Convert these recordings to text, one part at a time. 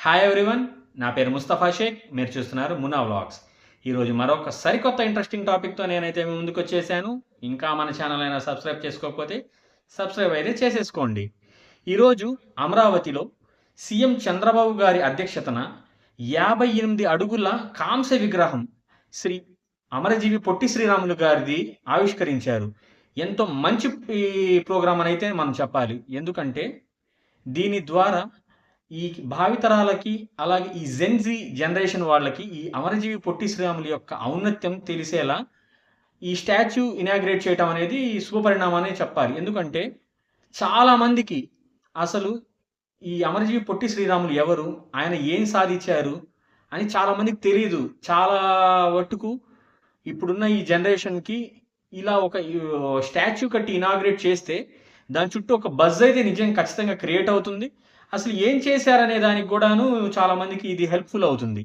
Hi everyone, నా పేరు ముస్తఫా షేక్. మీరు చూస్తున్నారు మునా వ్లాగ్స్. ఈరోజు మరొక సరికొత్త ఇంట్రెస్టింగ్ టాపిక్తో నేనైతే మీ ముందుకు వచ్చేసాను. ఇంకా మన ఛానల్ అయినా సబ్స్క్రైబ్ చేసుకోకపోతే సబ్స్క్రైబ్ అయితే చేసేసుకోండి. ఈరోజు అమరావతిలో సీఎం చంద్రబాబు గారి అధ్యక్షతన 58 అడుగుల కాంస్య విగ్రహం శ్రీ అమరజీవి పొట్టి శ్రీరాములు గారిది ఆవిష్కరించారు. ఎంతో మంచి ఈ ప్రోగ్రామ్ అని అయితే మనం చెప్పాలి. ఎందుకంటే దీని ద్వారా ఈ భావితరాలకి, అలాగే ఈ జెన్‌జీ జనరేషన్ వాళ్ళకి ఈ అమరజీవి పొట్టి శ్రీరాములు యొక్క ఔన్నత్యం తెలిసేలా ఈ స్టాచ్యూ ఇనాగ్రేట్ చేయటం అనేది శుభపరిణామమనే చెప్పాలి. ఎందుకంటే చాలామందికి అసలు ఈ అమరజీవి పొట్టి శ్రీరాములు ఎవరు? ఆయన ఏం సాధించారు? అని చాలామందికి తెలీదు. చాలా వటుకు ఇప్పుడున్న ఈ జనరేషన్‌కి ఇలా ఒక స్టాచ్యూ కట్టి ఇనాగ్రేట్ చేస్తే దాని చుట్టూ ఒక బజ్ అయితే నిజంగా ఖచ్చితంగా క్రియేట్ అవుతుంది. అసలు ఏం చేశారనే దానికి కూడాను చాలామందికి ఇది హెల్ప్‌ఫుల్ అవుతుంది.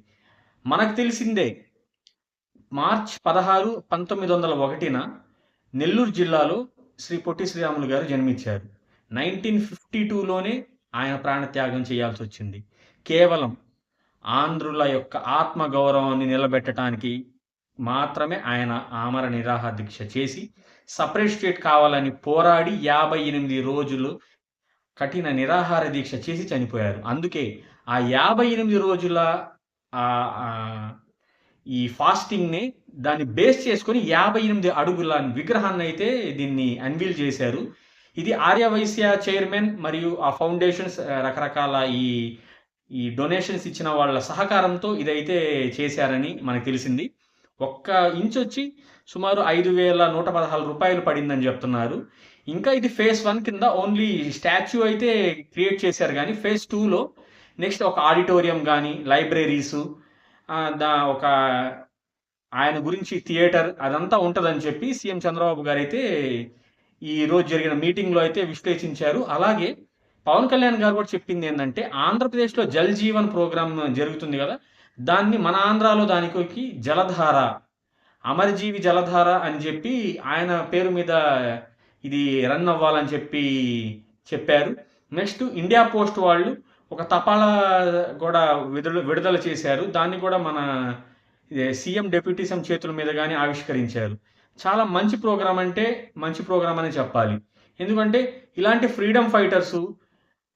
మనకు తెలిసిందే మార్చ్ 16, 1901న నెల్లూరు జిల్లాలో శ్రీ పొట్టి శ్రీరాములు గారు జన్మించారు. 1952లోనే ఆయన ప్రాణత్యాగం చేయాల్సొచ్చింది. కేవలం ఆంధ్రుల యొక్క ఆత్మగౌరవాన్ని నిలబెట్టడానికి మాత్రమే ఆయన ఆమర నిరాహార దీక్ష చేసి సెపరేట్ స్టేట్ కావాలని పోరాడి 58 రోజులు కఠిన నిరాహార దీక్ష చేసి చనిపోయారు. అందుకే ఆ 58 రోజుల ఈ ఫాస్టింగ్‌ని దాన్ని బేస్ చేసుకొని 58 అడుగుల విగ్రహాన్నయితే దీన్ని అన్వీల్ చేశారు. ఇది ఆర్యవైశ్య చైర్మన్ మరియు ఆ ఫౌండేషన్స్ రకరకాల ఈ డొనేషన్స్ ఇచ్చిన వాళ్ళ సహకారంతో ఇదైతే చేశారని మనకు తెలిసింది. ఒక్క ఇంచొచ్చి సుమారు 5,116 రూపాయలు పడిందని చెప్తున్నారు. ఇంకా ఇది ఫేజ్ 1 కింద ఓన్లీ స్టాచ్యూ అయితే క్రియేట్ చేశారు గానీ, ఫేజ్ 2లో నెక్స్ట్ ఒక ఆడిటోరియం గానీ, లైబ్రరీసు, ఒక ఆయన గురించి థియేటర్ అదంతా ఉంటదని చెప్పి సీఎం చంద్రబాబు గారైతే ఈరోజు జరిగిన మీటింగ్‌లో అయితే విశ్లేషించారు. అలాగే పవన్ కళ్యాణ్ గారు కూడా చెప్పింది ఏందంటే, ఆంధ్రప్రదేశ్‌లో జల్ జీవన్ ప్రోగ్రామ్ జరుగుతుంది గదా! దాన్ని మన ఆంధ్రాలో దానికి జలధార, అమరజీవి జలధార అని చెప్పి ఆయన పేరు మీద ఇది రన్ అవ్వాలని చెప్పి చెప్పారు. నెక్స్ట్ ఇండియా పోస్ట్ వాళ్ళు ఒక తపాలా కూడా విడుదల చేశారు. దాన్ని కూడా మన సీఎం, డిప్యూటీ సీఎం చేతుల మీద గాని ఆవిష్కరించారు. చాలా మంచి ప్రోగ్రామ్ అంటే మంచి ప్రోగ్రామ్ అనే చెప్పాలి. ఎందుకంటే ఇలాంటి ఫ్రీడమ్ ఫైటర్సు,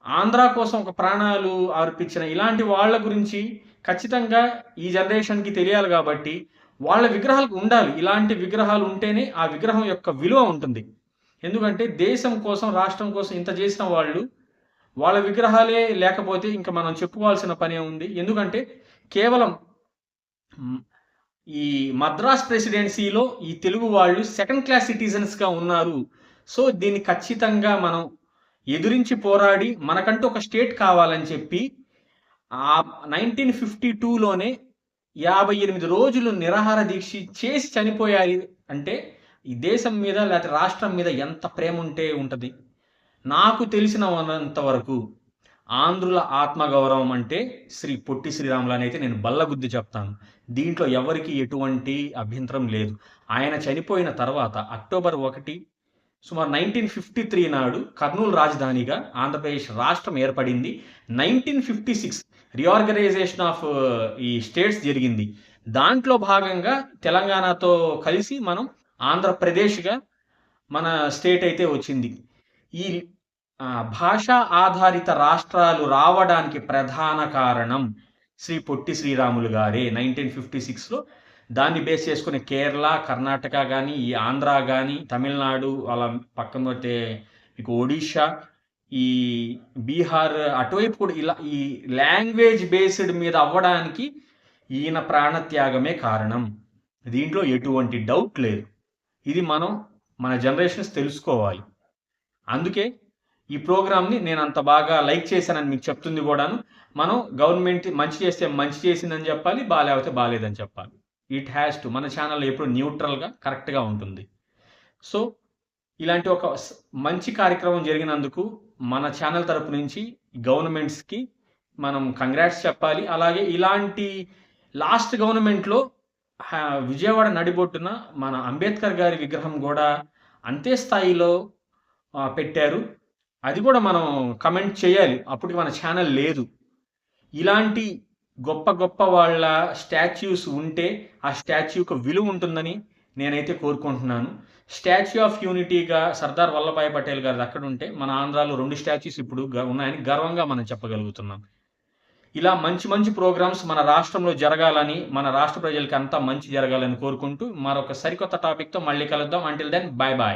ఆంధ్ర కోసం ఒక ప్రాణాలు అర్పించిన ఇలాంటి వాళ్ళ గురించి ఖచ్చితంగా ఈ జనరేషన్‌కి తెలియాలి గాబట్టి, వాళ్ళ విగ్రహాలు ఉండాలి. ఇలాంటి విగ్రహాలు ఉంటేనే ఆ విగ్రహం యొక్క విలువ ఉంటుంది. ఎందుకంటే దేశం కోసం, రాష్ట్రం కోసం ఇంత చేసిన వాళ్ళు, వాళ్ళ విగ్రహాలే లేకపోతే ఇంక మనం చెప్పుకోవాల్సిన పనేముంది? ఎందుకంటే కేవలం ఈ మద్రాస్ ప్రెసిడెన్సీలో ఈ తెలుగు వాళ్ళు సెకండ్ క్లాస్ సిటిజన్స్‌గా ఉన్నారు. సో, దీన్ని ఖచ్చితంగా మనం ఎదురించి పోరాడి మనకంటూ ఒక స్టేట్ కావాలని చెప్పి 1952లోనే 58 రోజులు నిరాహార దీక్ష చేసి చనిపోయారు అంటే ఈ దేశం మీద లేకపోతే రాష్ట్రం మీద ఎంత ప్రేమ ఉంటే ఉంటది. నాకు తెలిసినంత వరకు ఆంధ్రుల ఆత్మగౌరవం అంటే శ్రీ పొట్టి శ్రీరాములు అని అయితే నేను బల్లగుద్ది చెప్తాను. దీంట్లో ఎవరికీ ఎటువంటి అభ్యంతరం లేదు. ఆయన చనిపోయిన తర్వాత అక్టోబర్ 1 సుమారు 1953 నాడు కర్నూలు రాజధానిగా ఆంధ్రప్రదేశ్ రాష్ట్రం ఏర్పడింది. 1956 రీఆర్గనైజేషన్ ఆఫ్ ఈ స్టేట్స్ జరిగింది. దాంట్లో భాగంగా తెలంగాణతో కలిసి మనం ఆంధ్రప్రదేశ్‌గా మన స్టేట్ అయితే వచ్చింది. ఈ భాషా ఆధారిత రాష్ట్రాలు రావడానికి ప్రధాన కారణం శ్రీ పొట్టి శ్రీరాములు గారే. 1956లో దాన్ని బేస్ చేసుకుని కేరళ, కర్ణాటక గానీ, ఈ ఆంధ్ర గానీ, తమిళనాడు అలా పక్కన పోతే మీకు ఒడిషా, ఈ బీహార్ అటువైపు కూడా ఇలా ఈ లాంగ్వేజ్ బేస్డ్ మీద అవ్వడానికి ఈయన ప్రాణత్యాగమే కారణం. దీంట్లో ఎటువంటి డౌట్ లేదు. ఇది మన జనరేషన్స్ తెలుసుకోవాలి. అందుకే ఈ ప్రోగ్రామ్‌ని నేను అంత బాగా లైక్ చేశానని మీకు చెప్తుంది కూడాను. మనం గవర్నమెంట్ మంచి చేస్తే మంచి చేసిందని చెప్పాలి, బాలేకపోతే బాలేదని చెప్పాలి. It has to. మన ఛానల్ ఎప్పుడు న్యూట్రల్‌గా, కరెక్ట్‌గా ఉంటుంది. సో, ఇలాంటి ఒక మంచి కార్యక్రమం జరిగినందుకు మన ఛానల్ తరపు నుంచి గవర్నమెంట్స్‌కి మనం కంగ్రాట్స్ చెప్పాలి. అలాగే ఇలాంటి లాస్ట్ గవర్నమెంట్‌లో విజయవాడ నడిబొడ్డున మన అంబేద్కర్ గారి విగ్రహం గూడా అంతే స్థాయిలో పెట్టారు. అది కూడా మనం కమెంట్ చేయాలి. అప్పటికి మన ఛానల్ లేదు. ఇలాంటి గొప్ప గొప్ప వాళ్ళ స్టాచ్యూస్ ఉంటే ఆ స్టాచ్యూకి విలువ ఉంటుందని నేనైతే కోరుకుంటున్నాను. స్టాచ్యూ ఆఫ్ యూనిటీగా సర్దార్ వల్లభాయ్ పటేల్ గారిది అక్కడ ఉంటే మన ఆంధ్రాలో 2 స్టాచ్యూస్ ఇప్పుడు ఉన్నాయని గర్వంగా మనం చెప్పగలుగుతున్నాం. ఇలా మంచి మంచి ప్రోగ్రామ్స్ మన రాష్ట్రంలో జరగాలని, మన రాష్ట్ర ప్రజలకి అంతా మంచి జరగాలని కోరుకుంటూ మరొక సరికొత్త టాపిక్‌తో మళ్ళీ కలుద్దాం. Until then bye by.